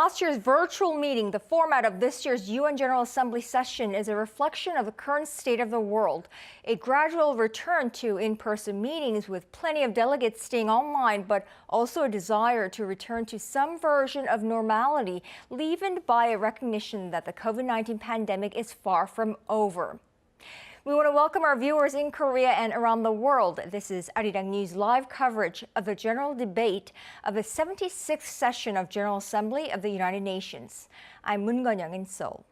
last year's virtual meeting, the format of this year's UN General Assembly session is a reflection of the current state of the world. A gradual return to in-person meetings with plenty of delegates staying online, but also a desire to return to some version of normality, leavened by a recognition that the COVID-19 pandemic is far from over. We want to welcome our viewers in Korea and around the world. This is Arirang News live coverage of the general debate of the 76th session of General Assembly of the United Nations. I'm Moon Gun-young in Seoul.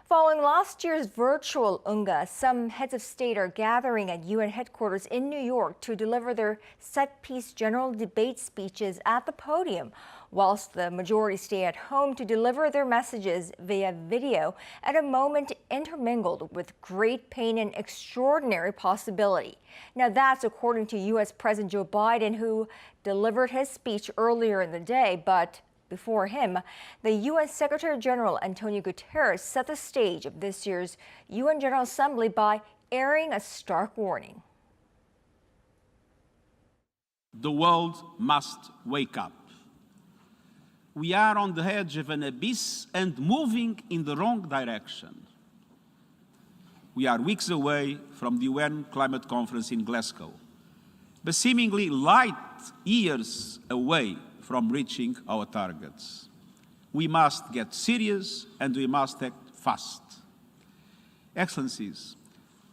Following last year's virtual UNGA, some heads of state are gathering at UN headquarters in New York to deliver their set-piece general debate speeches at the podium, whilst the majority stay at home to deliver their messages via video at a moment intermingled with great pain and extraordinary possibility. Now that's according to U.S. President Joe Biden, who delivered his speech earlier in the day, but before him, the UN Secretary General Antonio Guterres set the stage of this year's UN General Assembly by airing a stark warning. The world must wake up. We are on the edge of an abyss and moving in the wrong direction. We are weeks away from the UN Climate Conference in Glasgow, but seemingly light years away from reaching our targets. We must get serious and we must act fast. Excellencies,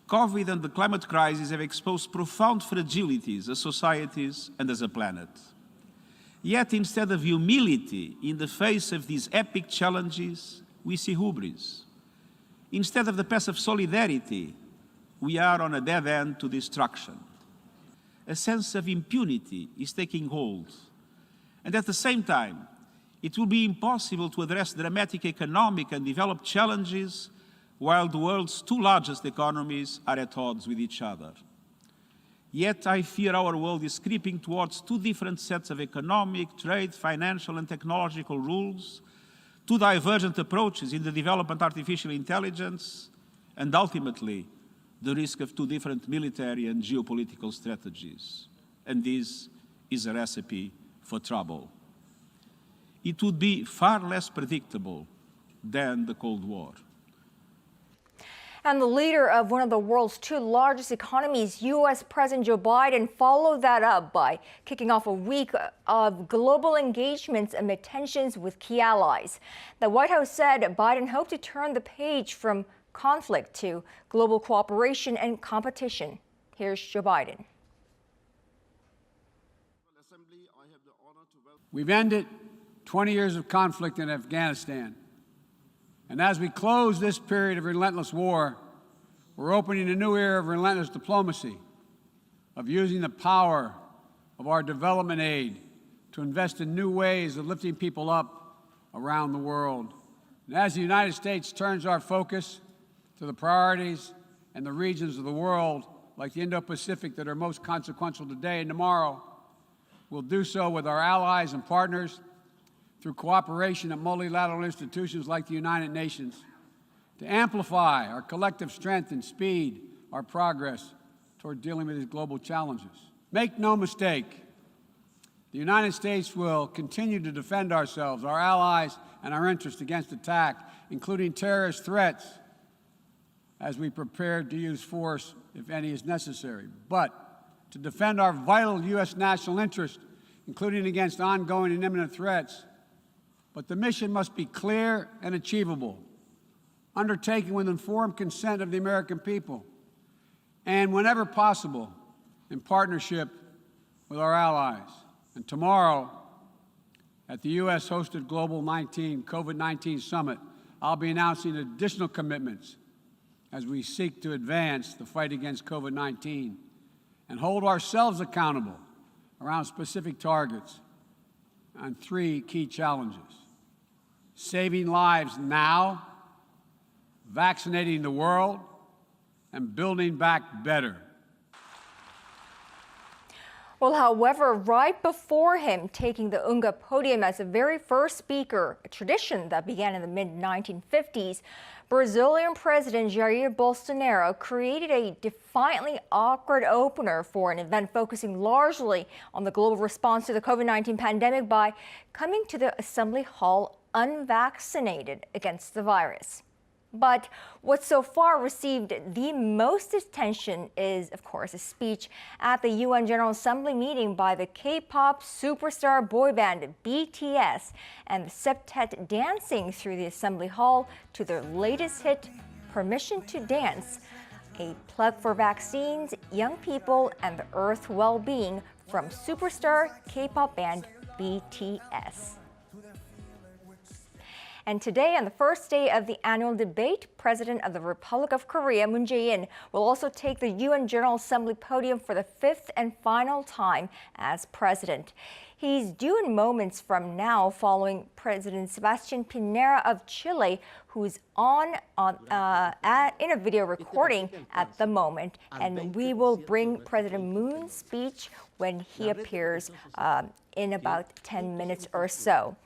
COVID and the climate crisis have exposed profound fragilities as societies and as a planet. Yet instead of humility in the face of these epic challenges, we see hubris. Instead of the path of solidarity, we are on a dead end to destruction. A sense of impunity is taking hold. And at the same time, it will be impossible to address dramatic economic and developed challenges while the world's two largest economies are at odds with each other. Yet I fear our world is creeping towards two different sets of economic, trade, financial and technological rules, two divergent approaches in the development of artificial intelligence, and ultimately the risk of two different military and geopolitical strategies. And this is a recipe for trouble. It would be far less predictable than the Cold War. And the leader of one of the world's two largest economies, U.S. President Joe Biden, followed that up by kicking off a week of global engagements amid tensions with key allies. The White House said Biden hoped to turn the page from conflict to global cooperation and competition. Here's Joe Biden. We've ended 20 years of conflict in Afghanistan. And as we close this period of relentless war, we're opening a new era of relentless diplomacy, of using the power of our development aid to invest in new ways of lifting people up around the world. And as the United States turns our focus to the priorities and the regions of the world, like the Indo-Pacific, that are most consequential today and tomorrow, we'll do so with our allies and partners through cooperation at multilateral institutions like the United Nations to amplify our collective strength and speed our progress toward dealing with these global challenges. Make no mistake, the United States will continue to defend ourselves, our allies, and our interests against attack, including terrorist threats, as we prepare to use force if any is necessary. But to defend our vital U.S. national interest, including against ongoing and imminent threats. But the mission must be clear and achievable, undertaken with informed consent of the American people, and whenever possible, in partnership with our allies. And tomorrow, at the U.S.-hosted Global COVID-19 Summit, I'll be announcing additional commitments as we seek to advance the fight against COVID-19 and hold ourselves accountable around specific targets on three key challenges: saving lives now, vaccinating the world, and building back better. Well, however, right before him taking the UNGA podium as the very first speaker, a tradition that began in the mid-1950s, Brazilian President Jair Bolsonaro created a defiantly awkward opener for an event focusing largely on the global response to the COVID-19 pandemic by coming to the Assembly Hall unvaccinated against the virus. But what so far received the most attention is, of course, a speech at the UN General Assembly meeting by the K-pop superstar boy band BTS and the septet dancing through the assembly hall to their latest hit, Permission to Dance, a plug for vaccines, young people, and the Earth's well-being from superstar K-pop band BTS. And today, on the first day of the annual debate, President of the Republic of Korea, Moon Jae-in, will also take the UN General Assembly podium for the fifth and final time as president. He's due in moments from now following President Sebastián Piñera of Chile, who's in a video recording at the moment. And we will bring President Moon's speech when he appears in about 10 minutes or so.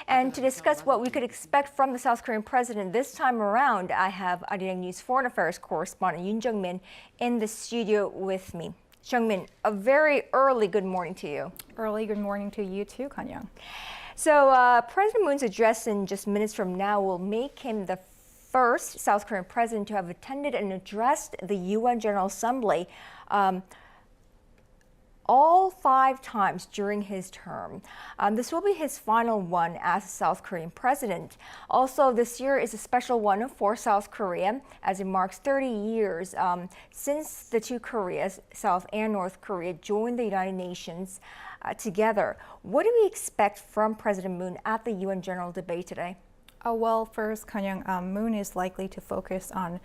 And to discuss what we could expect from the South Korean president this time around, I have Arirang News Foreign Affairs correspondent Yoon Jung-min in the studio with me. Jung-min, a very early good morning to you. Early good morning to you too, Kanyang. So President Moon's address in just minutes from now will make him the first South Korean president to have attended and addressed the UN General Assembly all 5 times during his term. This will be his final one as South Korean president. Also, this year is a special one for South Korea as it marks 30 years since the two Koreas, South and North Korea, joined the United Nations together. What do we expect from President Moon at the UN General Debate today? Well, first, Kanyang, Moon is likely to focus on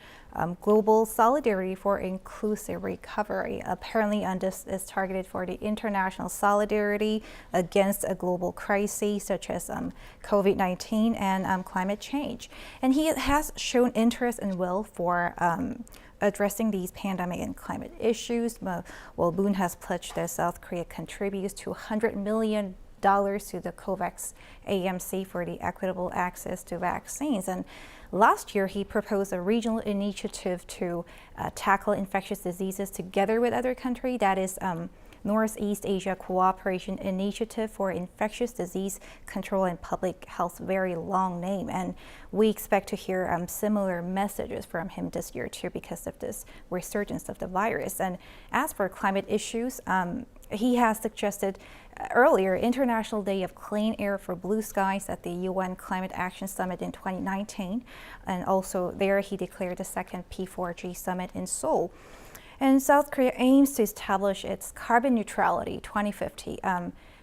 global solidarity for inclusive recovery. Apparently, this is targeted for the international solidarity against a global crisis such as COVID-19 and climate change. And he has shown interest and will for addressing these pandemic and climate issues. Well, Moon has pledged that South Korea contributes to $100 million to the COVAX AMC for the equitable access to vaccines. And last year, he proposed a regional initiative to tackle infectious diseases together with other countries. That is Northeast Asia Cooperation Initiative for Infectious Disease Control and Public Health, very long name. And we expect to hear similar messages from him this year too because of this resurgence of the virus. And as for climate issues, he has suggested earlier International Day of Clean Air for Blue Skies at the UN Climate Action Summit in 2019. And also there he declared the second P4G summit in Seoul. And South Korea aims to establish its carbon neutrality 2050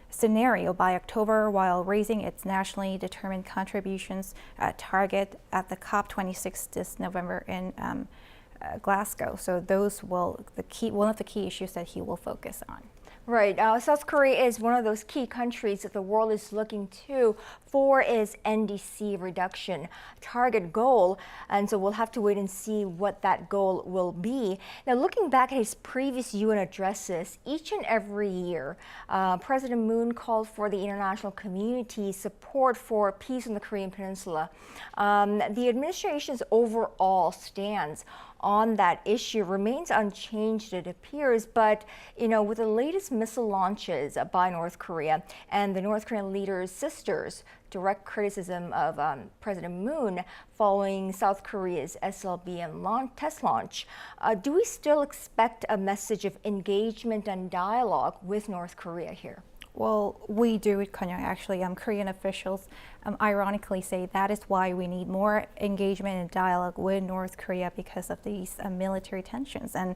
scenario by October while raising its nationally determined contributions target at the COP26 this November in Glasgow. So those will one of the key issues that he will focus on. Right. South Korea is one of those key countries that the world is looking to for its NDC reduction target goal. And so we'll have to wait and see what that goal will be. Now, looking back at his previous UN addresses, each and every year, President Moon called for the international community's support for peace in the Korean Peninsula. The administration's overall stance on that issue remains unchanged, it appears, but with the latest missile launches by North Korea and the North Korean leader's sister's direct criticism of President Moon following South Korea's SLBM test launch, do we still expect a message of engagement and dialogue with North Korea here? Well, we do, Kanyang. Actually, Korean officials ironically say that is why we need more engagement and dialogue with North Korea because of these military tensions. And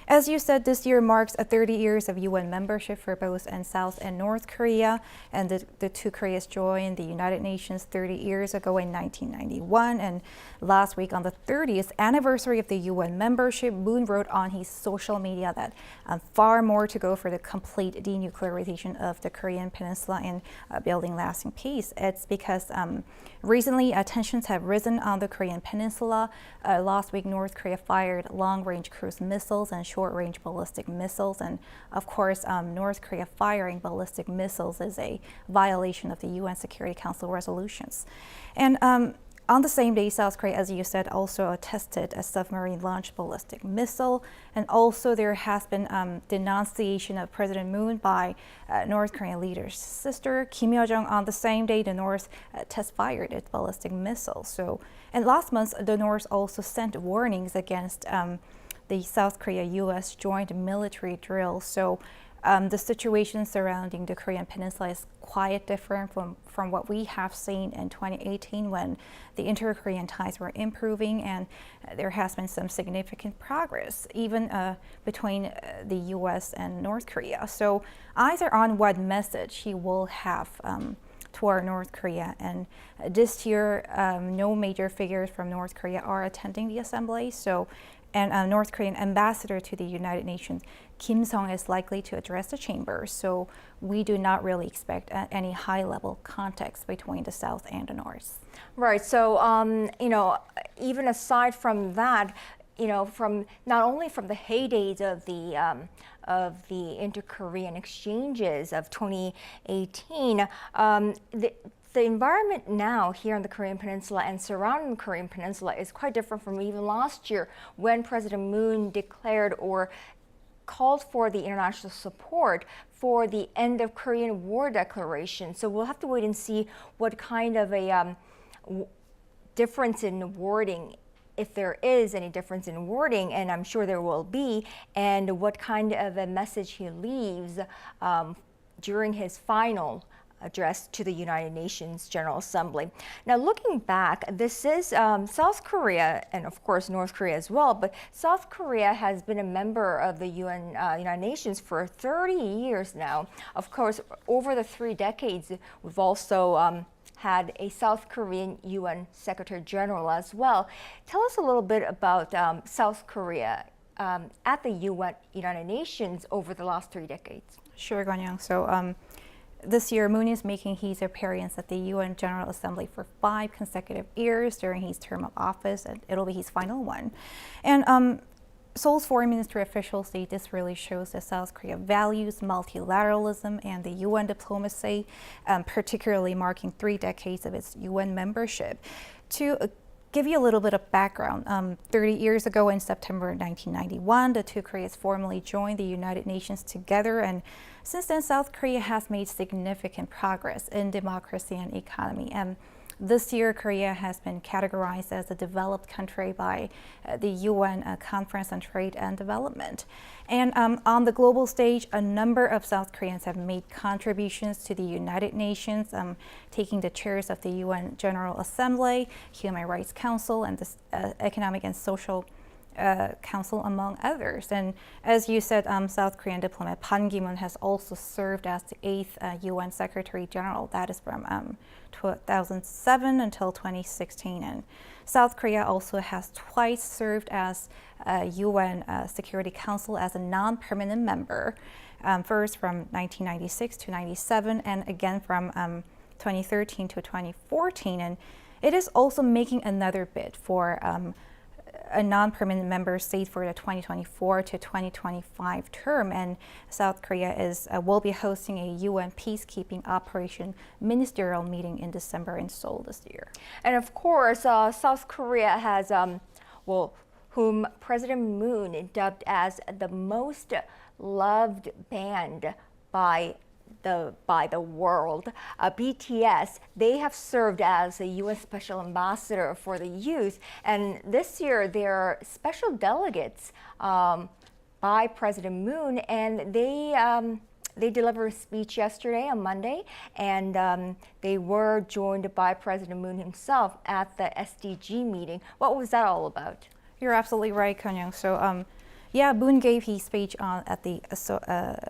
as you said, this year marks 30 years of UN membership for both South and North Korea. And the two Koreas joined the United Nations 30 years ago in 1991. And last week, on the 30th anniversary of the UN membership, Moon wrote on his social media that far more to go for the complete denuclearization of the Korean Peninsula and building lasting peace. It's because recently tensions have risen on the Korean Peninsula. Last week, North Korea fired long-range cruise missiles and short-range ballistic missiles. And of course, North Korea firing ballistic missiles is a violation of the UN Security Council resolutions. And On the same day, South Korea, as you said, also tested a submarine-launched ballistic missile. And also there has been denunciation of President Moon by North Korean leader's sister, Kim Yo-jong. On the same day, the North test-fired its ballistic missile. And last month, the North also sent warnings against the South Korea-U.S. joint military drill. So the situation surrounding the Korean Peninsula is quite different from what we have seen in 2018 when the inter-Korean ties were improving, and there has been some significant progress even between the U.S. and North Korea. So either on what message he will have toward North Korea, and this year no major figures from North Korea are attending the assembly. And North Korean ambassador to the United Nations, Kim Sung, is likely to address the chamber. So we do not really expect any high-level contacts between the South and the North. Right. So, even aside from that, from not only from the heydays of the inter-Korean exchanges of 2018, the environment now here on the Korean Peninsula and surrounding the Korean Peninsula is quite different from even last year when President Moon declared or called for the international support for the end of Korean War declaration. So we'll have to wait and see what kind of a difference in wording, if there is any difference in wording, and I'm sure there will be, and what kind of a message he leaves during his final address to the United Nations General Assembly. Now, looking back, this is South Korea, and of course North Korea as well, but South Korea has been a member of the United Nations for 30 years now. Of course, over the 3 decades, we've also had a South Korean UN Secretary General as well. Tell us a little bit about South Korea at the United Nations over the last 3 decades. Sure, Gwon-young. So this year, Moon is making his appearance at the UN General Assembly for 5 consecutive years during his term of office, and it'll be his final one. And Seoul's foreign ministry officials say this really shows that South Korea values multilateralism and the UN diplomacy, particularly marking 3 decades of its UN membership. To give you a little bit of background, 30 years ago in September 1991, the 2 Koreas formally joined the United Nations together, and since then, South Korea has made significant progress in democracy and economy. And this year, Korea has been categorized as a developed country by the UN Conference on Trade and Development. And on the global stage, a number of South Koreans have made contributions to the United Nations, taking the chairs of the UN General Assembly, Human Rights Council, and the Economic and Social Council, among others. And as you said, South Korean diplomat Pan Ki-moon has also served as the 8th UN Secretary General. That is from 2007 until 2016. And South Korea also has twice served as UN Security Council as a non-permanent member, first from 1996 to 97, and again from 2013 to 2014. And it is also making another bid for a non-permanent member state for the 2024 to 2025 term, and South Korea will be hosting a UN peacekeeping operation ministerial meeting in December in Seoul this year. And of course, South Korea has, whom President Moon dubbed as the most loved band by the world. BTS, they have served as a UN Special Ambassador for the Youth, and this year they're special delegates by President Moon, and they delivered a speech yesterday on Monday, and they were joined by President Moon himself at the SDG meeting. What was that all about? You're absolutely right, Kwon-young. So, yeah, Moon gave his speech at the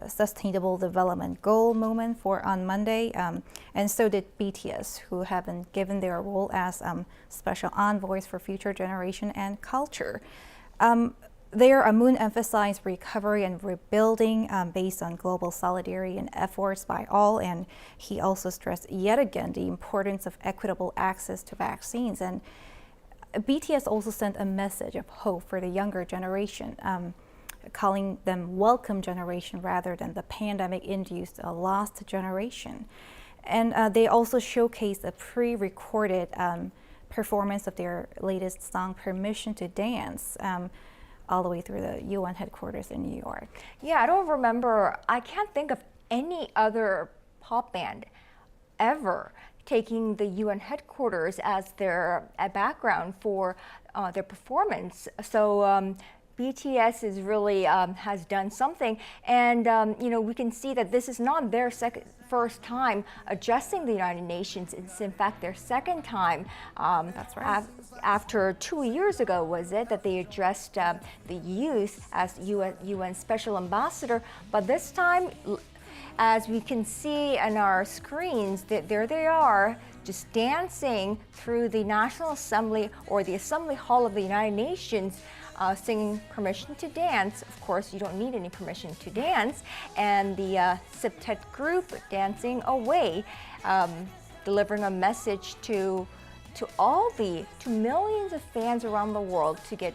Sustainable Development Goal moment on Monday, and so did BTS, who have been given their role as special envoys for future generation and culture. There, Moon emphasized recovery and rebuilding based on global solidarity and efforts by all, and he also stressed yet again the importance of equitable access to vaccines. And BTS also sent a message of hope for the younger generation, calling them welcome generation rather than the pandemic-induced lost generation. And they also showcased a pre-recorded performance of their latest song, Permission to Dance, all the way through the UN headquarters in New York. Yeah, I can't think of any other pop band ever taking the UN headquarters as their background for their performance. So BTS is really has done something, and we can see that this is not their first time addressing the United Nations. It's in fact their second time. That's right. After 2 years ago, was it, that they addressed the youth as UN Special Ambassador, but this time, as we can see on our screens, that there they are, just dancing through the National Assembly or the Assembly Hall of the United Nations, singing Permission to Dance. Of course, you don't need any permission to dance. And the septet group dancing away, delivering a message to millions of fans around the world to get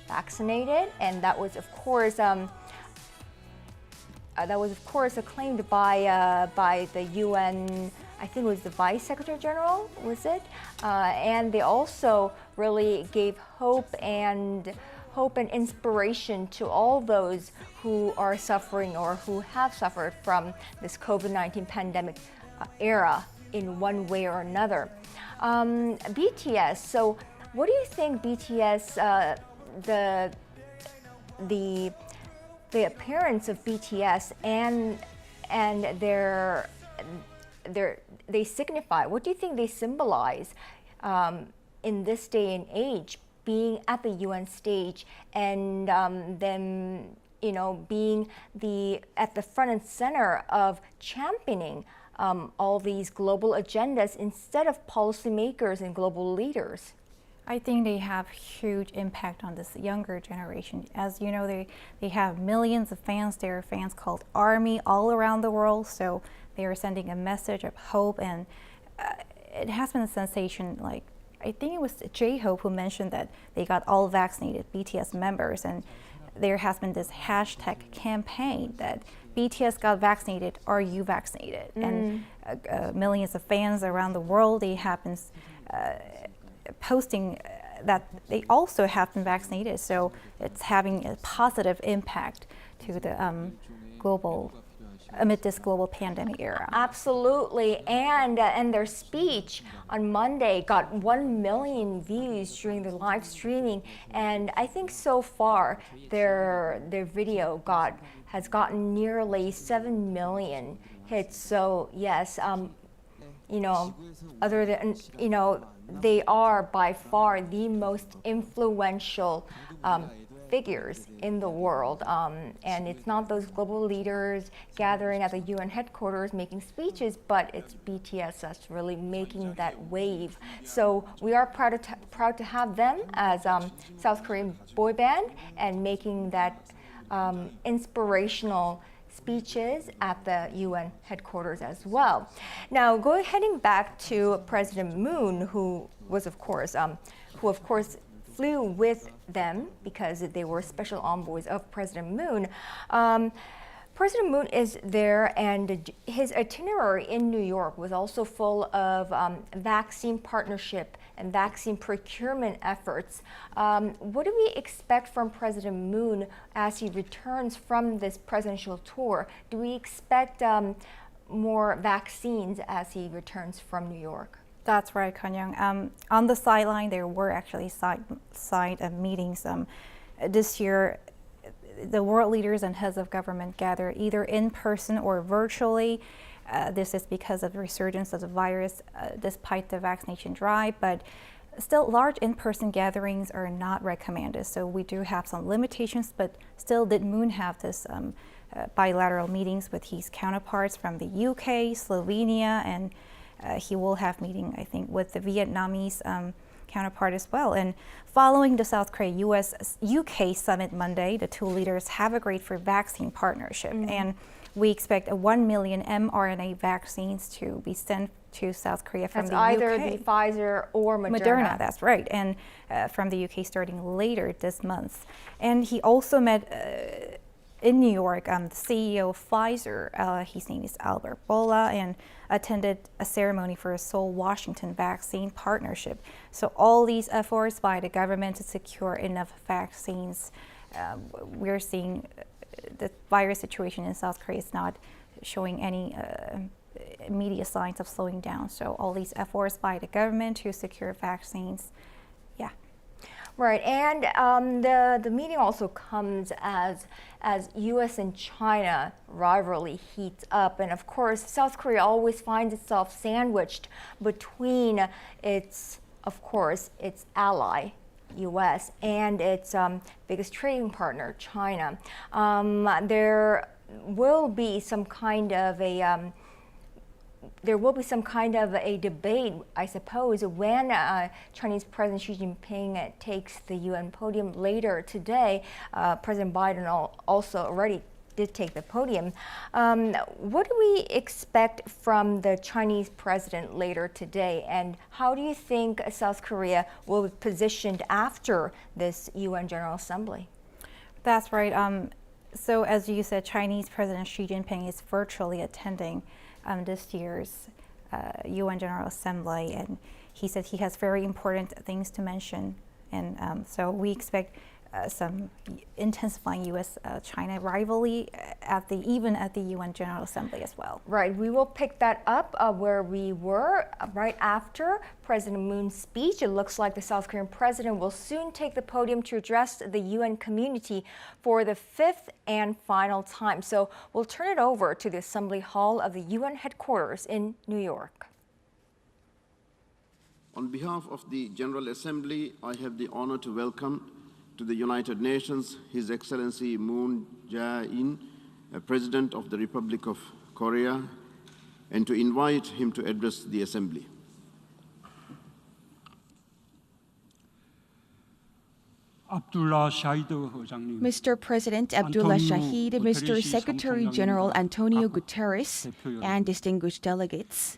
vaccinated. And that was, of course, acclaimed by the UN. I think it was the Vice Secretary General, was it? And they also really gave hope and inspiration to all those who are suffering or who have suffered from this COVID-19 pandemic era in one way or another. BTS. So, what do you think BTS? The appearance of BTS and they signify. What do you think they symbolize in this day and age? Being at the UN stage and them, being at the front and center of championing all these global agendas instead of policymakers and global leaders. I think they have huge impact on this younger generation. As you know, they have millions of fans. There are fans called ARMY all around the world, so they are sending a message of hope, and it has been a sensation. Like, I think it was J-Hope who mentioned that they got all vaccinated BTS members, and there has been this hashtag campaign that BTS got vaccinated, are you vaccinated? And millions of fans around the world, they have been posting that they also have been vaccinated, so it's having a positive impact to the amid this global pandemic era. Absolutely, and their speech on Monday got 1 million views during the live streaming, and I think so far their video has gotten nearly 7 million hits. So yes, other than they are by far the most influential figures in the world, and it's not those global leaders gathering at the UN headquarters making speeches, but it's BTS that's really making that wave. So we are proud to have them as South Korean boy band and making that inspirational speeches at the UN headquarters as well. Now, heading back to President Moon, who of course flew with them because they were special envoys of President Moon. President Moon is there, and his itinerary in New York was also full of vaccine partnership and vaccine procurement efforts. What do we expect from President Moon as he returns from this presidential tour? Do we expect more vaccines as he returns from New York? That's right, Kanyang. On the sideline, there were actually side meetings. This year, the world leaders and heads of government gather either in person or virtually. This is because of the resurgence of the virus, despite the vaccination drive, but still large in-person gatherings are not recommended. So we do have some limitations, but still did Moon have this bilateral meetings with his counterparts from the UK, Slovenia, and he will have meeting, I think, with the Vietnamese counterpart as well. And following the South Korea US-UK summit Monday, the two leaders have agreed for vaccine partnership. And we expect 1 million mRNA vaccines to be sent to South Korea from the UK. That's either the Pfizer or Moderna. That's right. And from the UK starting later this month. And he also met in New York, the CEO of Pfizer, his name is Albert Bola, and attended a ceremony for a Seoul-Washington vaccine partnership. So all these efforts by the government to secure enough vaccines, we're seeing the virus situation in South Korea is not showing any immediate signs of slowing down. So all these efforts by the government to secure vaccines, yeah. Right, and the meeting also comes as U.S. and China rivalry heats up, and of course, South Korea always finds itself sandwiched between its ally, U.S., and its biggest trading partner, China. There will be some kind of a debate, I suppose, when Chinese President Xi Jinping takes the UN podium later today. President Biden also already did take the podium. What do we expect from the Chinese president later today, and how do you think South Korea will be positioned after this UN General Assembly? That's right. So as you said, Chinese President Xi Jinping is virtually attending this year's UN General Assembly, and he said he has very important things to mention, and so we expect some intensifying U.S.-China rivalry even at the UN General Assembly as well. Right, we will pick that up where we were right after President Moon's speech. It looks like the South Korean president will soon take the podium to address the UN community for the fifth and final time. So we'll turn it over to the Assembly Hall of the UN headquarters in New York. On behalf of the General Assembly, I have the honor to welcome to the United Nations His Excellency Moon Jae-in, President of the Republic of Korea, and to invite him to address the Assembly. Mr. President Abdullah Shahid, Mr. Secretary General Antonio Guterres, and distinguished delegates.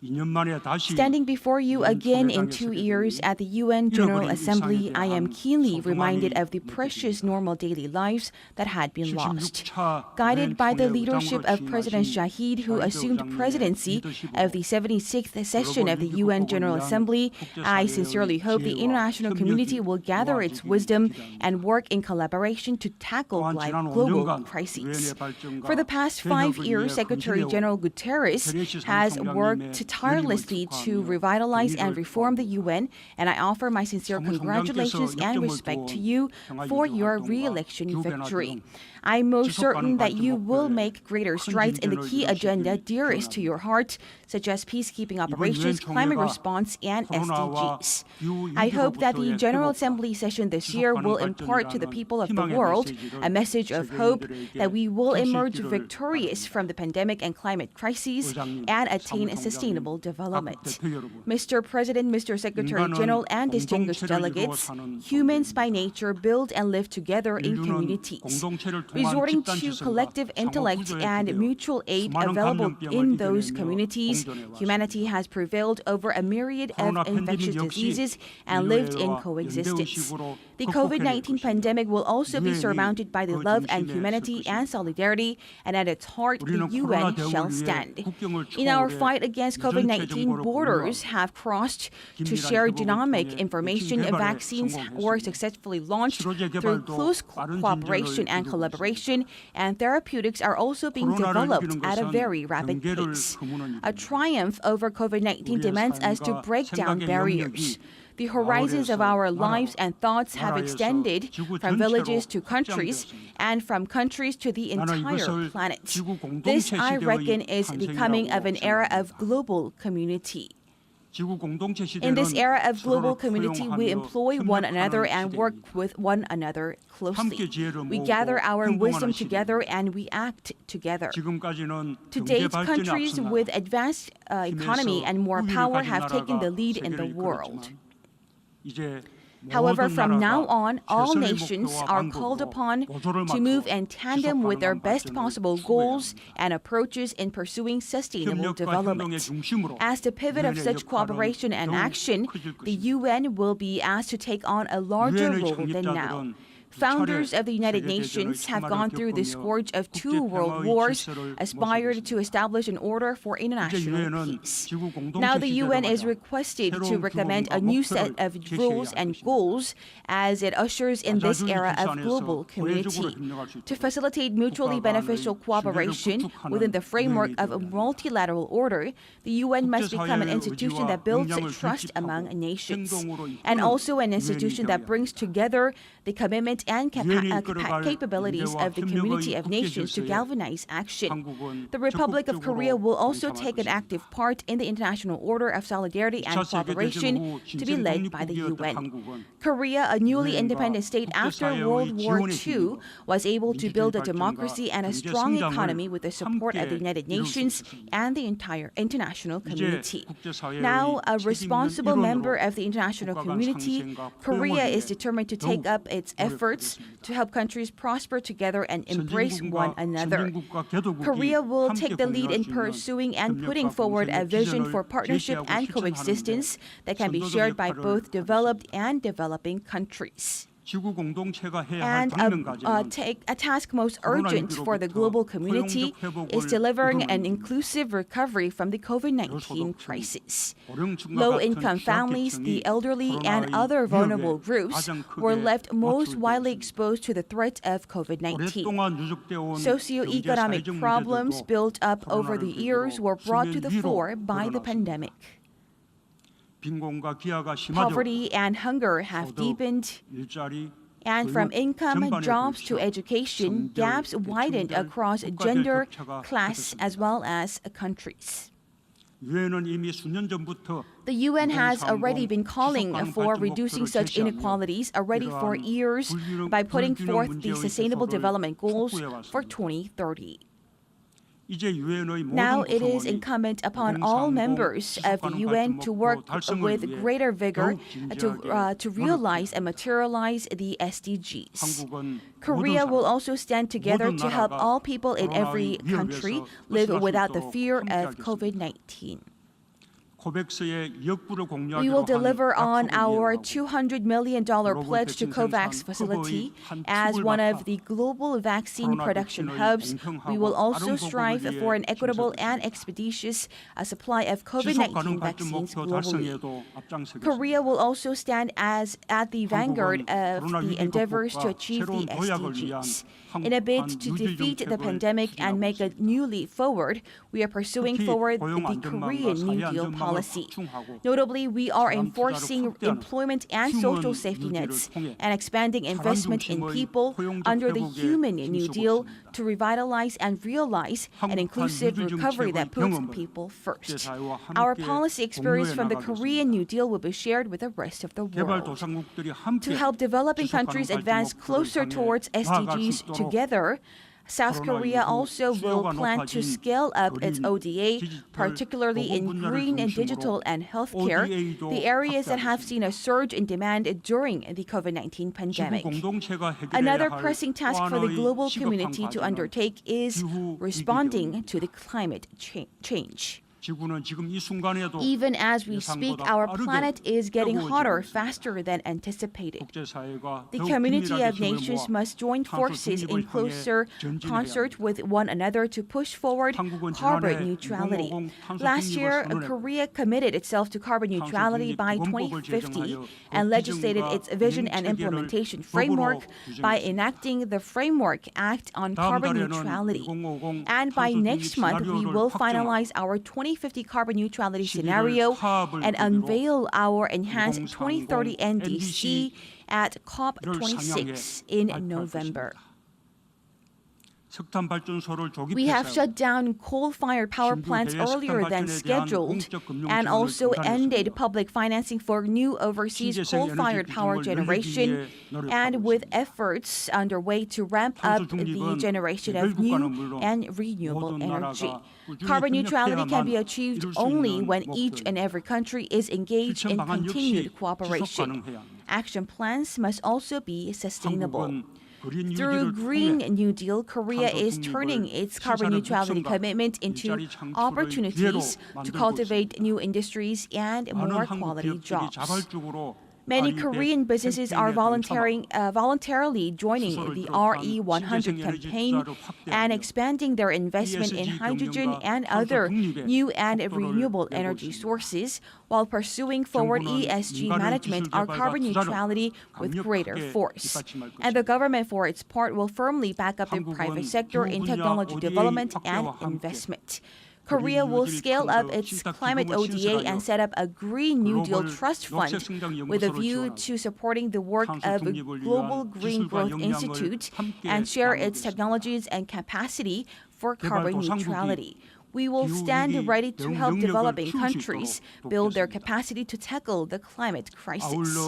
Standing before you again in 2 years at the UN General Assembly, I am keenly reminded of the precious normal daily lives that had been lost. Guided by the leadership of President Shahid, who assumed presidency of the 76th session of the UN General Assembly, I sincerely hope the international community will gather its wisdom and work in collaboration to tackle global crises. For the past 5 years, Secretary General Guterres has worked tirelessly to revitalize and reform the UN, and I offer my sincere congratulations and respect to you for your re-election victory. I'm most certain that you will make greater strides in the key agenda dearest to your heart, such as peacekeeping operations, climate response, and SDGs. I hope that the General Assembly session this year will impart to the people of the world a message of hope that we will emerge victorious from the pandemic and climate crises and attain sustainable development. Mr. President, Mr. Secretary General, and distinguished delegates, humans by nature build and live together in communities. Resorting to collective intellect and mutual aid available in those communities, humanity has prevailed over a myriad of infectious diseases and lived in coexistence. The COVID-19 pandemic will also be surmounted by the love and humanity and solidarity, and at its heart, the UN shall stand. In our fight against COVID-19, borders have crossed to share genomic information. Vaccines were successfully launched through close cooperation and collaboration, and therapeutics are also being developed at a very rapid pace. A triumph over COVID-19 demands us to break down barriers. The horizons of our lives and thoughts have extended from villages to countries and from countries to the entire planet. This, I reckon, is becoming of an era of global community. In this era of global community, we employ one another and work with one another closely. We gather our wisdom together and we act together. To date, countries with advanced economy and more power have taken the lead in the world. However, from now on, all nations are called upon to move in tandem with their best possible goals and approaches in pursuing sustainable development. As the pivot of such cooperation and action, the UN will be asked to take on a larger role than now. Founders of the United Nations have gone through the scourge of 2 world wars, aspired to establish an order for international peace. Now the UN is requested to recommend a new set of rules and goals as it ushers in this era of global community. To facilitate mutually beneficial cooperation within the framework of a multilateral order, the UN must become an institution that builds trust among nations, and also an institution that brings together the commitment and capabilities of the community of nations to galvanize action. The Republic of Korea will also take an active part in the International Order of Solidarity and Cooperation to be led by the UN. Korea, a newly independent state after World War II, was able to build a democracy and a strong economy with the support of the United Nations and the entire international community. Now, a responsible member of the international community, Korea is determined to take up its efforts to help countries prosper together and embrace one another. Korea will take the lead in pursuing and putting forward a vision for partnership and coexistence that can be shared by both developed and developing countries. And a task most urgent for the global community is delivering an inclusive recovery from the COVID-19 crisis. Low-income families, the elderly, and other vulnerable groups were left most widely exposed to the threat of COVID-19. Socioeconomic problems built up over the years were brought to the fore by the pandemic. Poverty and hunger have deepened, and from income, jobs to education, gaps widened across gender, class, as well as countries. The UN has already been calling for reducing such inequalities already for years by putting forth the Sustainable Development Goals for 2030. Now it is incumbent upon all members of the UN to work with greater vigor to realize and materialize the SDGs. Korea will also stand together to help all people in every country live without the fear of COVID-19. We will deliver on our $200 million pledge to COVAX facility. As one of the global vaccine production hubs, we will also strive for an equitable and expeditious supply of COVID-19 vaccines globally. Korea will also stand at the vanguard of the endeavors to achieve the SDGs. In a bid to defeat the pandemic and make a new leap forward, we are pursuing forward the Korean New Deal policy. Notably, we are enforcing employment and social safety nets and expanding investment in people under the Human New Deal to revitalize and realize an inclusive recovery that puts people first. Our policy experience from the Korean New Deal will be shared with the rest of the world. To help developing countries advance closer towards SDGs together, South Korea also will plan to scale up its ODA, particularly in green and digital and healthcare, the areas that have seen a surge in demand during the COVID-19 pandemic. Another pressing task for the global community to undertake is responding to the climate change. Even as we speak, our planet is getting hotter faster than anticipated. The community of nations must join forces in closer concert with one another to push forward carbon neutrality. Last year, Korea committed itself to carbon neutrality by 2050 and legislated its vision and implementation framework by enacting the Framework Act on Carbon Neutrality. And by next month, we will finalize our 2050 carbon neutrality scenario and unveil our enhanced 2030 NDC at COP26 in November. We have shut down coal-fired power plants earlier than scheduled and also ended public financing for new overseas coal-fired power generation, and with efforts underway to ramp up the generation of new and renewable energy. Carbon neutrality can be achieved only when each and every country is engaged in continued cooperation. Action plans must also be sustainable. Through Green New Deal, Korea is turning its carbon neutrality commitment into opportunities to cultivate new industries and more quality jobs. Many Korean businesses are voluntarily joining the RE100 campaign and expanding their investment in hydrogen and other new and renewable energy sources while pursuing forward ESG management or carbon neutrality with greater force. And the government, for its part, will firmly back up the private sector in technology development and investment. Korea will scale up its climate ODA and set up a Green New Deal Trust Fund with a view to supporting the work of Global Green Growth Institute and share its technologies and capacity for carbon neutrality. We will stand ready to help developing countries build their capacity to tackle the climate crisis.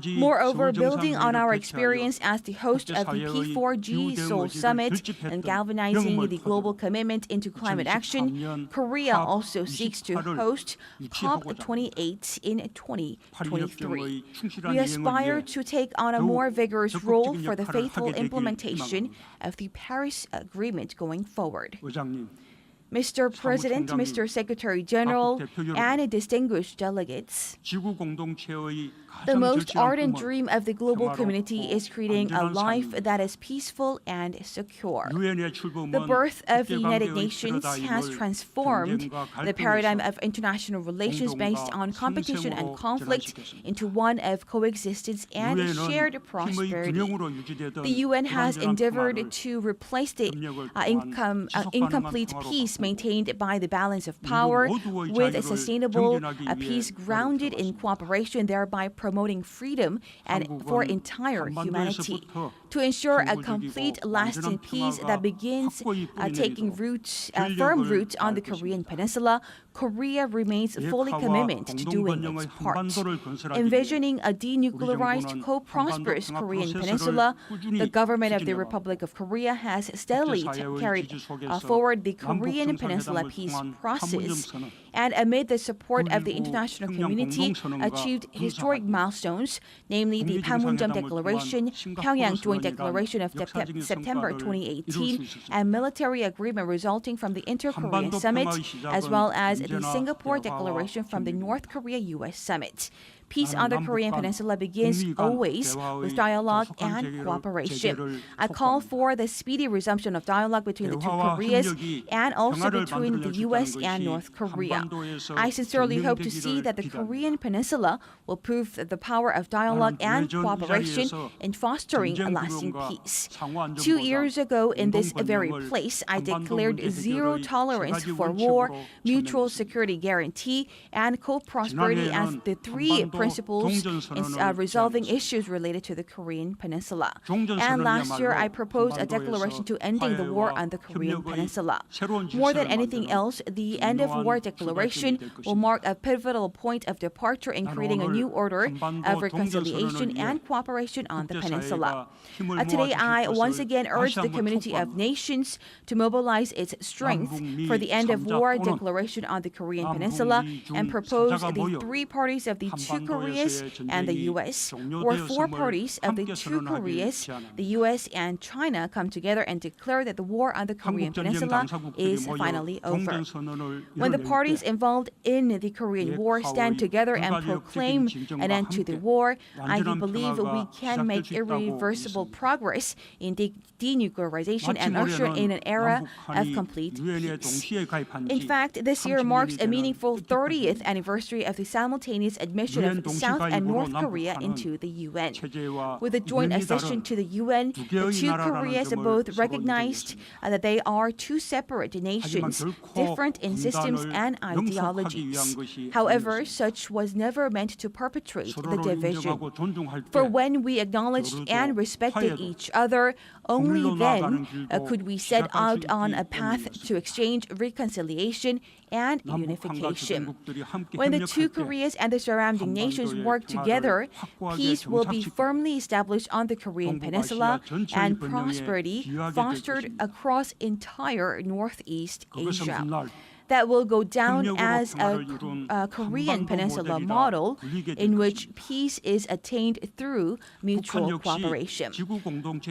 Moreover, building on our experience as the host of the P4G Seoul Summit and galvanizing the global commitment into climate action, Korea also seeks to host COP28 in 2023. We aspire to take on a more vigorous role for the faithful implementation of the Paris Agreement going forward. Mr. President, Mr. Secretary General, and distinguished delegates, the most ardent dream of the global community is creating a life that is peaceful and secure. The birth of the United Nations has transformed the paradigm of international relations based on competition and conflict into one of coexistence and shared prosperity. The UN has endeavored to replace the incomplete peace maintained by the balance of power with a sustainable peace grounded in cooperation, thereby promoting freedom and for entire humanity. To ensure a complete, lasting peace that begins taking firm roots on the Korean Peninsula, Korea remains fully committed to doing its part. Envisioning a denuclearized, co-prosperous Korean Peninsula, the government of the Republic of Korea has steadily carried forward the Korean Peninsula peace process, and amid the support of the international community, achieved historic milestones, namely the Panmunjom Declaration, Pyongyang Joint Declaration of September 2018, and military agreement resulting from the Inter-Korean Summit, as well as the Singapore Declaration from the North Korea-US Summit. Peace on the Korean Peninsula begins always with dialogue and cooperation. I call for the speedy resumption of dialogue between the two Koreas and also between the U.S. and North Korea. I sincerely hope to see that the Korean Peninsula will prove the power of dialogue and cooperation in fostering a lasting peace. 2 years ago in this very place, I declared zero tolerance for war, mutual security guarantee, and co-prosperity as the three principles in resolving issues related to the Korean Peninsula. And last year, I proposed a declaration to ending the war on the Korean Peninsula. More than anything else, the end of war declaration will mark a pivotal point of departure in creating a new order of reconciliation and cooperation on the peninsula. Today, I once again urge the community of nations to mobilize its strength for the end of war declaration on the Korean Peninsula and propose the three parties of the two Koreas and the U.S., or four parties of the two Koreas, the U.S. and China come together and declare that the war on the Korean Peninsula is finally over. When the parties involved in the Korean War stand together and proclaim an end to the war, I believe we can make irreversible progress in denuclearization and usher in an era of complete peace. In fact, this year marks a meaningful 30th anniversary of the simultaneous admission of South and North Korea into the UN. With the joint accession to the UN, the two Koreas both recognized that they are two separate nations, different in systems and ideologies. However, such was never meant to perpetuate the division. For when we acknowledged and respected each other, only then could we set out on a path to exchange, reconciliation, and unification. When the two Koreas and the surrounding nations work together, peace will be firmly established on the Korean Peninsula and prosperity fostered across entire Northeast Asia. That will go down as a Korean Peninsula model in which peace is attained through mutual cooperation.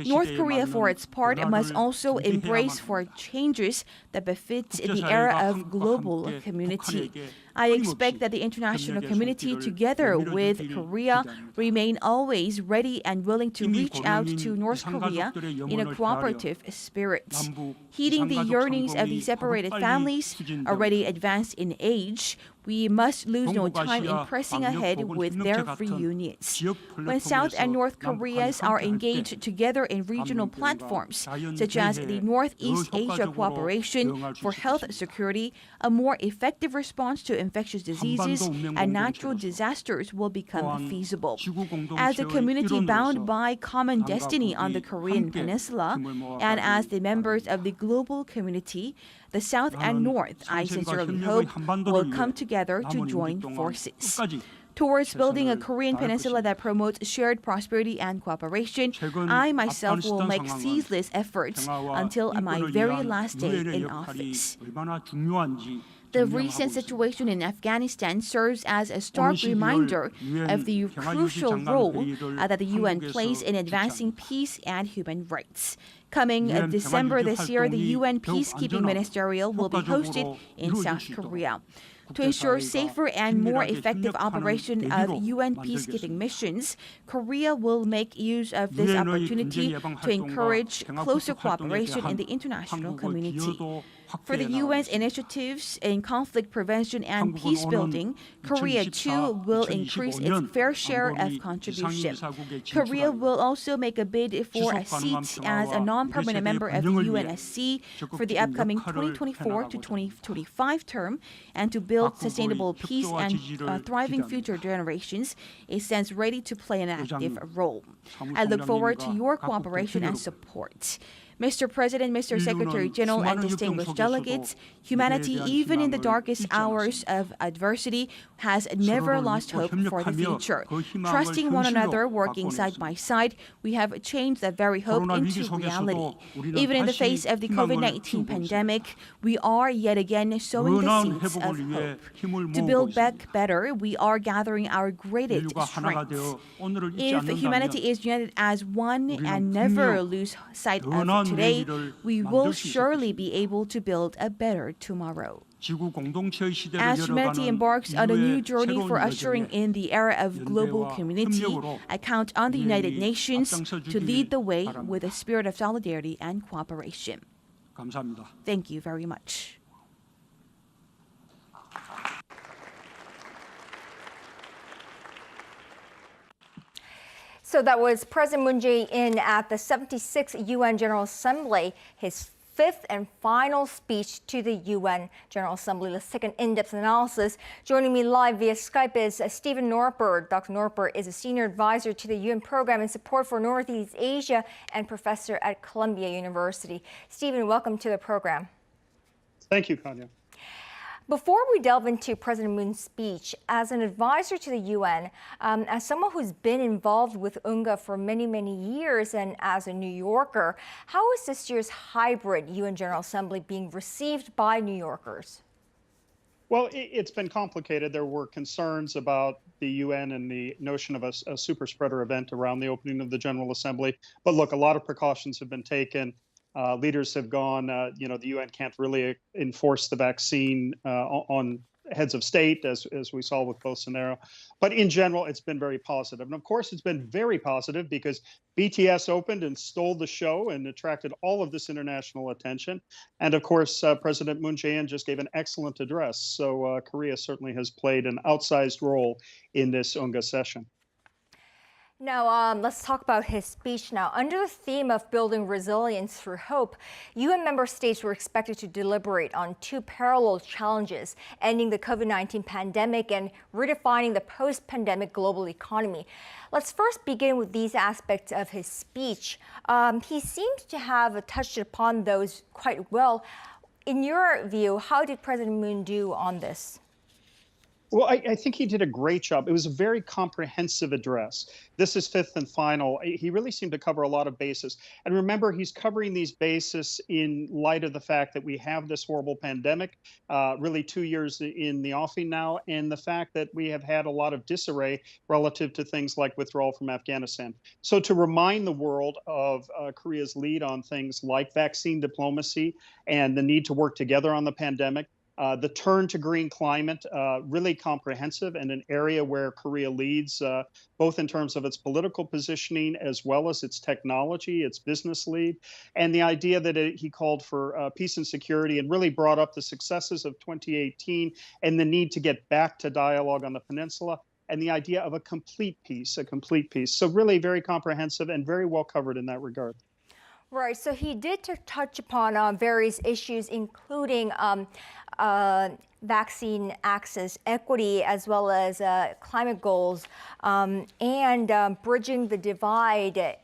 North Korea, for its part, must also embrace for changes that befit the era of global community. I expect that the international community, together with Korea, remain always ready and willing to reach out to North Korea in a cooperative spirit. Heeding the yearnings of the separated families, already advanced in age, we must lose no time in pressing ahead with their reunions. When South and North Koreas are engaged together in regional platforms, such as the Northeast Asia Cooperation for Health Security, a more effective response to infectious diseases and natural disasters will become feasible. As a community bound by common destiny on the Korean Peninsula, and as the members of the global community, the South and North, I sincerely hope, will come together to join forces. Towards building a Korean peninsula that promotes shared prosperity and cooperation, I myself will make ceaseless efforts until my very last day in office. The recent situation in Afghanistan serves as a stark reminder of the crucial role that the UN plays in advancing peace and human rights. Coming December this year, the UN Peacekeeping Ministerial will be hosted in South Korea. To ensure safer and more effective operation of UN peacekeeping missions, Korea will make use of this opportunity to encourage closer cooperation in the international community. For the UN's initiatives in conflict prevention and peace building, Korea too will increase its fair share of contribution. Korea will also make a bid for a seat as a non-permanent member of UNSC for the upcoming 2024 to 2025 term, and to build sustainable peace and thriving future generations, it stands ready to play an active role. I look forward to your cooperation and support. Mr. President, Mr. Secretary General, and distinguished delegates, humanity, even in the darkest hours of adversity, has never lost hope for the future. Trusting one another, working side by side, we have changed that very hope into reality. Even in the face of the COVID-19 pandemic, we are yet again sowing the seeds of hope. To build back better, we are gathering our greatest strength. If humanity is united as one and never lose sight of today, we will surely be able to build a better tomorrow. As humanity embarks on a new journey for ushering in the era of global community, I count on the United Nations to lead the way with a spirit of solidarity and cooperation. Thank you very much. So that was President Moon Jae-in at the 76th UN General Assembly, his fifth and final speech to the UN General Assembly. Let's take an in-depth analysis. Joining me live via Skype is Stephen Norper. Dr. Norper is a senior advisor to the UN Program in Support for Northeast Asia and professor at Columbia University. Stephen, welcome to the program. Thank you, Kanya. Before we delve into President Moon's speech, as an advisor to the UN, as someone who's been involved with UNGA for many, many years, and as a New Yorker, how is this year's hybrid UN General Assembly being received by New Yorkers? Well, it's been complicated. There were concerns about the UN and the notion of a super spreader event around the opening of the General Assembly. But look, a lot of precautions have been taken. Leaders have gone, the UN can't really enforce the vaccine on heads of state, as we saw with Bolsonaro. But in general, it's been very positive. And of course, it's been very positive because BTS opened and stole the show and attracted all of this international attention. And of course, President Moon Jae-in just gave an excellent address. So Korea certainly has played an outsized role in this UNGA session. Now, let's talk about his speech now. Under the theme of building resilience through hope, UN member states were expected to deliberate on two parallel challenges: ending the COVID-19 pandemic and redefining the post-pandemic global economy. Let's first begin with these aspects of his speech. He seems to have touched upon those quite well. In your view, how did President Moon do on this? Well, I think he did a great job. It was a very comprehensive address. This is fifth and final. He really seemed to cover a lot of bases. And remember, he's covering these bases in light of the fact that we have this horrible pandemic, really 2 years in the offing now, and the fact that we have had a lot of disarray relative to things like withdrawal from Afghanistan. So to remind the world of Korea's lead on things like vaccine diplomacy and the need to work together on the pandemic, The turn to green climate, really comprehensive and an area where Korea leads, both in terms of its political positioning as well as its technology, its business lead, and the idea that he called for peace and security and really brought up the successes of 2018 and the need to get back to dialogue on the peninsula and the idea of a complete peace, a complete peace. So really very comprehensive and very well covered in that regard. Right, so he did touch upon various issues, including vaccine access, equity, as well as climate goals, and bridging the divide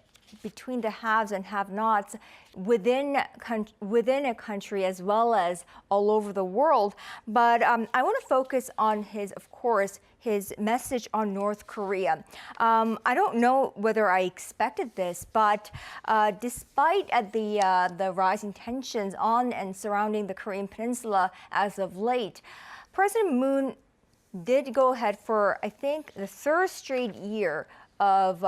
between the haves and have-nots within a country as well as all over the world. But I want to focus on his message on North Korea. I don't know whether I expected this, but despite the rising tensions on and surrounding the Korean Peninsula as of late, President Moon did go ahead for, I think, the third straight year of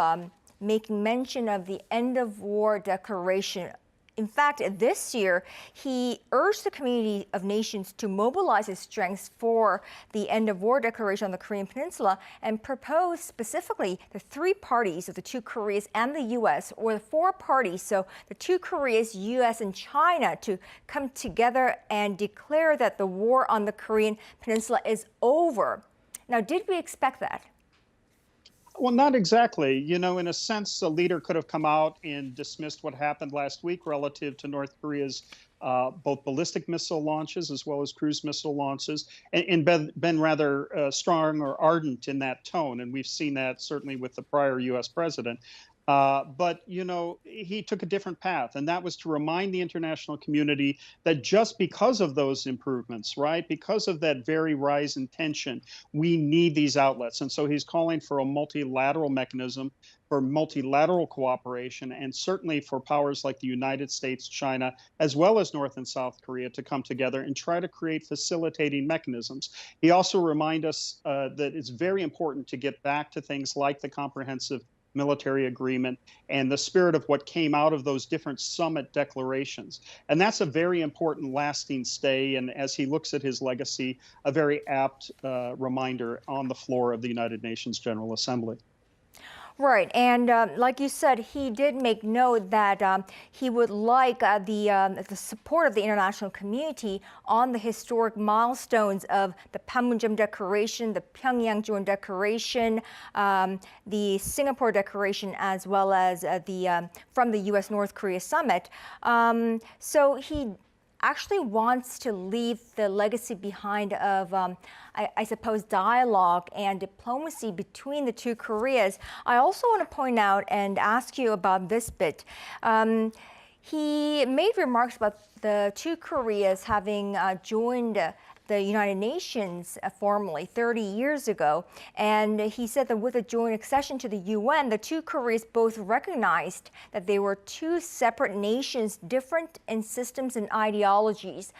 making mention of the end of war declaration. In fact, this year, he urged the community of nations to mobilize its strengths for the end of war declaration on the Korean Peninsula and proposed specifically the three parties of the two Koreas and the U.S., or the four parties, so the two Koreas, U.S., and China, to come together and declare that the war on the Korean Peninsula is over. Now, did we expect that? Well, not exactly. You know, in a sense, a leader could have come out and dismissed what happened last week relative to North Korea's both ballistic missile launches as well as cruise missile launches, and been rather strong or ardent in that tone. And we've seen that certainly with the prior U.S. president. But, you know, he took a different path, and that was to remind the international community that just because of those improvements, right, because of that very rise in tension, we need these outlets. And so he's calling for a multilateral mechanism for multilateral cooperation, and certainly for powers like the United States, China, as well as North and South Korea to come together and try to create facilitating mechanisms. He also reminded us that it's very important to get back to things like the comprehensive military agreement and the spirit of what came out of those different summit declarations. And that's a very important lasting stay. And as he looks at his legacy, a very apt reminder on the floor of the United Nations General Assembly. Right, and like you said, he did make note that he would like the support of the international community on the historic milestones of the Panmunjom Declaration, the Pyongyang Declaration, the Singapore Declaration, as well as from the U.S.-North Korea summit. So he actually wants to leave the legacy behind of, I suppose, dialogue and diplomacy between the two Koreas. I also want to point out and ask you about this bit. He made remarks about the two Koreas having joined the United Nations formally 30 years ago. And he said that with a joint accession to the UN, the two Koreas both recognized that they were two separate nations, different in systems and ideologies.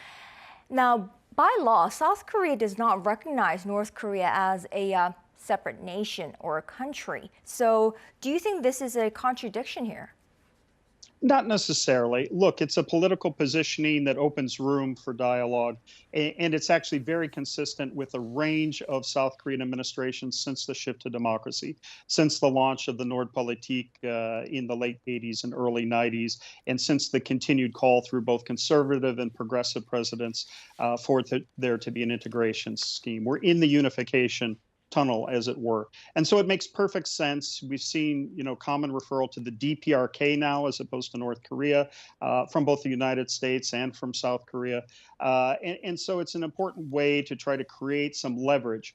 Now, by law, South Korea does not recognize North Korea as a separate nation or a country. So do you think this is a contradiction here? Not necessarily. Look, it's a political positioning that opens room for dialogue, and it's actually very consistent with a range of South Korean administrations since the shift to democracy, since the launch of the Nordpolitik in the late 80s and early 90s, and since the continued call through both conservative and progressive presidents for there to be an integration scheme. We're in the unification tunnel, as it were. And so it makes perfect sense. We've seen, you know, common referral to the DPRK now as opposed to North Korea from both the United States and from South Korea. And so it's an important way to try to create some leverage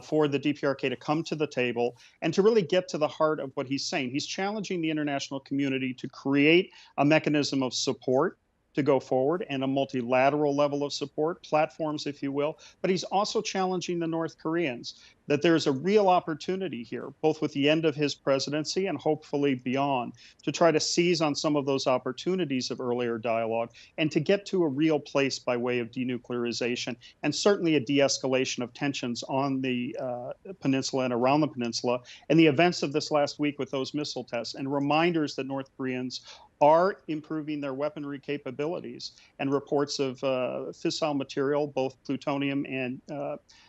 for the DPRK to come to the table and to really get to the heart of what he's saying. He's challenging the international community to create a mechanism of support to go forward and a multilateral level of support, platforms, if you will. But he's also challenging the North Koreans that there's a real opportunity here, both with the end of his presidency and hopefully beyond, to try to seize on some of those opportunities of earlier dialogue and to get to a real place by way of denuclearization and certainly a de-escalation of tensions on the peninsula and around the peninsula, and the events of this last week with those missile tests and reminders that North Koreans are improving their weaponry capabilities, and reports of fissile material, both plutonium and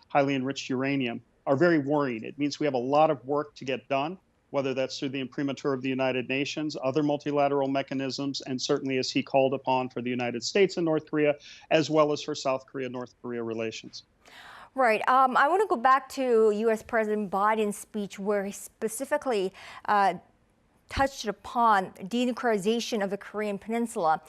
highly enriched uranium, are very worrying. It means we have a lot of work to get done, whether that's through the imprimatur of the United Nations, other multilateral mechanisms, and certainly as he called upon for the United States and North Korea, as well as for South Korea-North Korea relations. Right. I want to go back to U.S. President Biden's speech where he specifically touched upon denuclearization of the Korean Peninsula.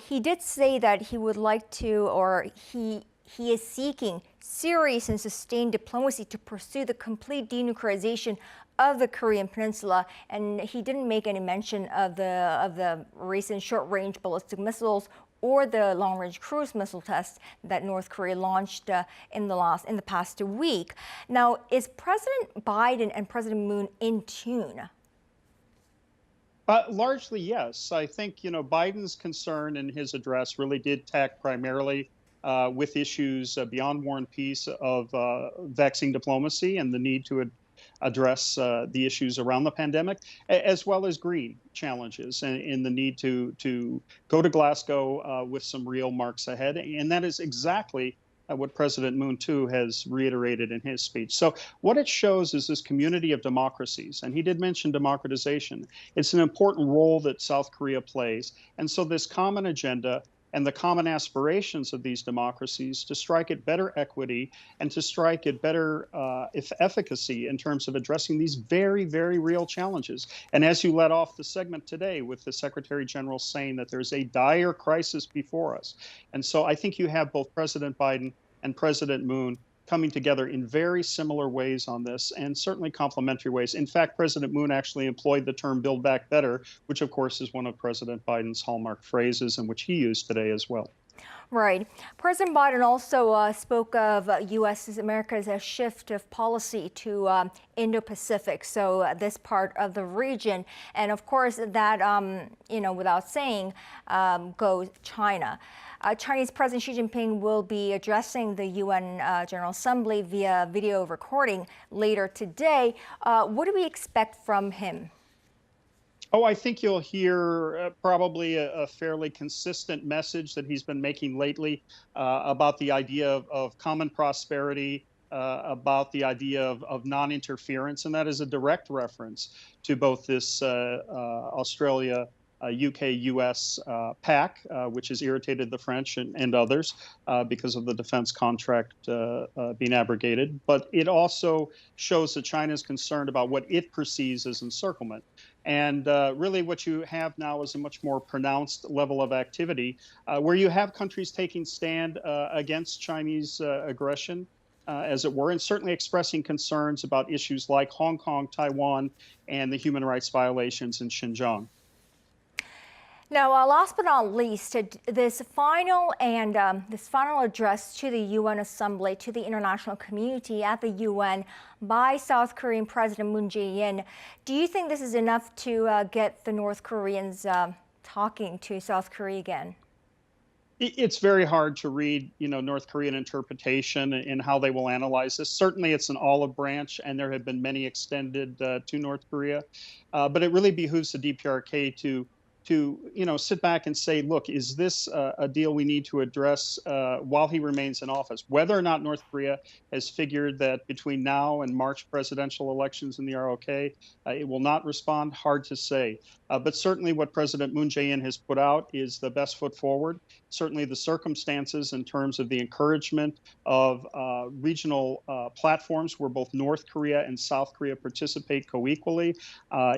He did say that he would like to, or he is seeking serious and sustained diplomacy to pursue the complete denuclearization of the Korean Peninsula, and he didn't make any mention of the recent short-range ballistic missiles or the long-range cruise missile tests that North Korea launched in the past week. Now, is President Biden and President Moon in tune? Largely, yes. I think, Biden's concern in his address really did tack primarily with issues beyond war and peace of vaccine diplomacy and the need to address the issues around the pandemic, as well as green challenges and the need to go to Glasgow with some real marks ahead. And that is exactly what President Moon, too, has reiterated in his speech. So what it shows is this community of democracies, and he did mention democratization. It's an important role that South Korea plays. And so this common agenda and the common aspirations of these democracies to strike at better equity and to strike at better efficacy in terms of addressing these very, very real challenges. And as you led off the segment today with the Secretary General saying that there's a dire crisis before us. And so I think you have both President Biden and President Moon coming together in very similar ways on this, and certainly complementary ways. In fact, President Moon actually employed the term Build Back Better, which of course is one of President Biden's hallmark phrases and which he used today as well. Right. President Biden also spoke of America's shift of policy to Indo-Pacific, so this part of the region. And of course, that, without saying, goes China. Chinese President Xi Jinping will be addressing the UN General Assembly via video recording later today. What do we expect from him? Oh, I think you'll hear probably a fairly consistent message that he's been making lately about the idea of common prosperity, about the idea of non-interference, and that is a direct reference to both this Australia, UK-US pact, which has irritated the French and others because of the defense contract being abrogated. But it also shows that China is concerned about what it perceives as encirclement. And really what you have now is a much more pronounced level of activity where you have countries taking stand against Chinese aggression, as it were, and certainly expressing concerns about issues like Hong Kong, Taiwan, and the human rights violations in Xinjiang. Now, last but not least, this final address to the UN Assembly, to the international community at the UN by South Korean President Moon Jae-in. Do you think this is enough to get the North Koreans talking to South Korea again? It's very hard to read, North Korean interpretation and how they will analyze this. Certainly, it's an olive branch, and there have been many extended to North Korea. But it really behooves the DPRK to sit back and say, look, is this a deal we need to address while he remains in office? Whether or not North Korea has figured that between now and March presidential elections in the ROK, it will not respond, hard to say. But certainly what President Moon Jae-in has put out is the best foot forward. Certainly the circumstances in terms of the encouragement of regional platforms where both North Korea and South Korea participate co-equally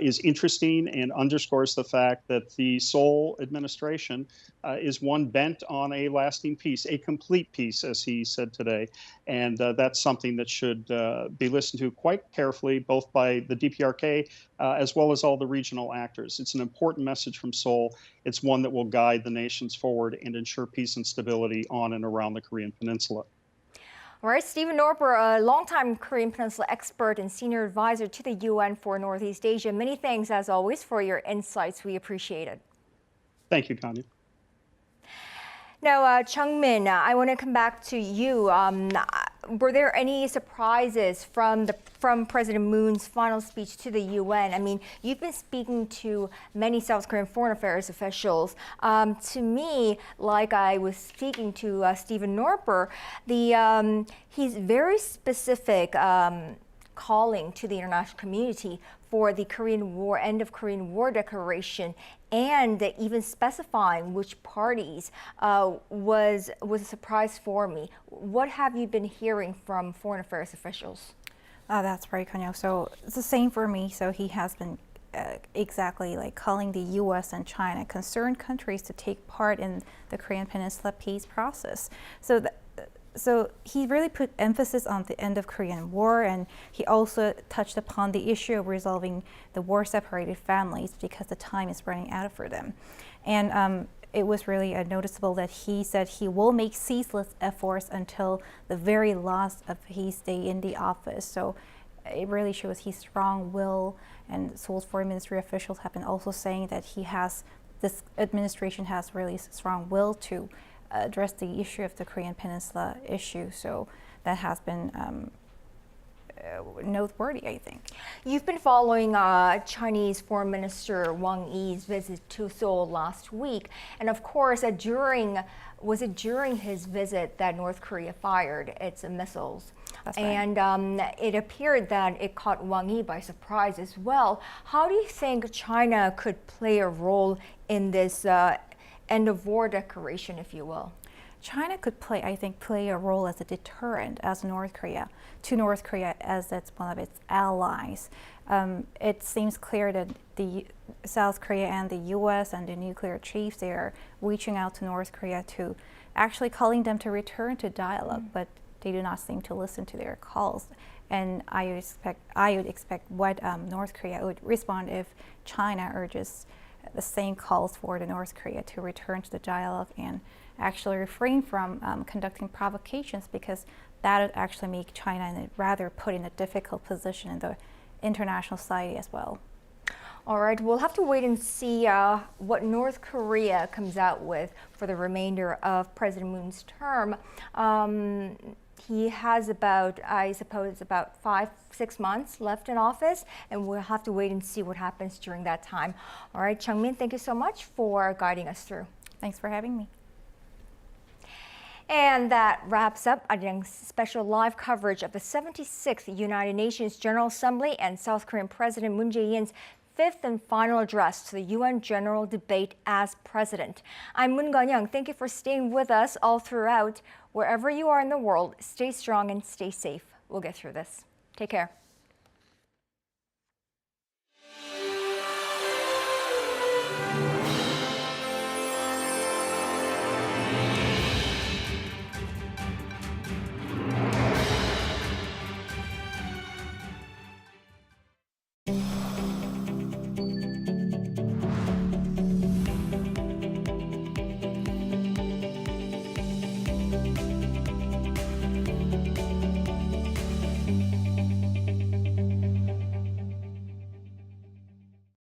is interesting and underscores the fact that the Seoul administration is one bent on a lasting peace, a complete peace, as he said today. And that's something that should be listened to quite carefully, both by the DPRK as well as all the regional actors. It's an important message from Seoul. It's one that will guide the nations forward and ensure peace and stability on and around the Korean Peninsula. All right, Stephen Norper, a longtime Korean Peninsula expert and senior advisor to the UN for Northeast Asia. Many thanks, as always, for your insights. We appreciate it. Thank you, Kanya. Now, Chung-min, I want to come back to you. Were there any surprises from President Moon's final speech to the UN? I mean, you've been speaking to many South Korean foreign affairs officials. To me, like I was speaking to Stephen Norper, he's very specific calling to the international community for the Korean War, end of Korean War declaration, and even specifying which parties was a surprise for me. What have you been hearing from foreign affairs officials? That's right, Kanyo. So it's the same for me. So he has been exactly like calling the U.S. and China concerned countries to take part in the Korean Peninsula peace process. So he really put emphasis on the end of Korean War, and he also touched upon the issue of resolving the war-separated families because the time is running out for them. And it was really noticeable that he said he will make ceaseless efforts until the very last of his day in the office. So it really shows his strong will, and Seoul's foreign ministry officials have been also saying that this administration has really strong will to address the issue of the Korean Peninsula issue. So that has been noteworthy, I think. You've been following Chinese Foreign Minister Wang Yi's visit to Seoul last week. And of course, was it during his visit that North Korea fired its missiles? That's right. And it appeared that it caught Wang Yi by surprise as well. How do you think China could play a role in this end of war declaration, if you will? China could play a role as a deterrent to North Korea as it's one of its allies. It seems clear that the South Korea and the U.S. and the nuclear chiefs, they are reaching out to North Korea to actually calling them to return to dialogue, but they do not seem to listen to their calls. And I would expect what North Korea would respond if China urges the same calls for the North Korea to return to the dialogue and actually refrain from conducting provocations, because that would actually make China rather put in a difficult position in the international society as well. All right, we'll have to wait and see what North Korea comes out with for the remainder of President Moon's term. He has about 5-6 months left in office, and we'll have to wait and see what happens during that time. All right, Chung-min, thank you so much for guiding us through. Thanks for having me. And that wraps up Arirang's special live coverage of the 76th United Nations General Assembly and South Korean President Moon Jae-in's fifth and final address to the UN General Debate as President. I'm Moon Geon-young. Thank you for staying with us all throughout. Wherever you are in the world, stay strong and stay safe. We'll get through this. Take care.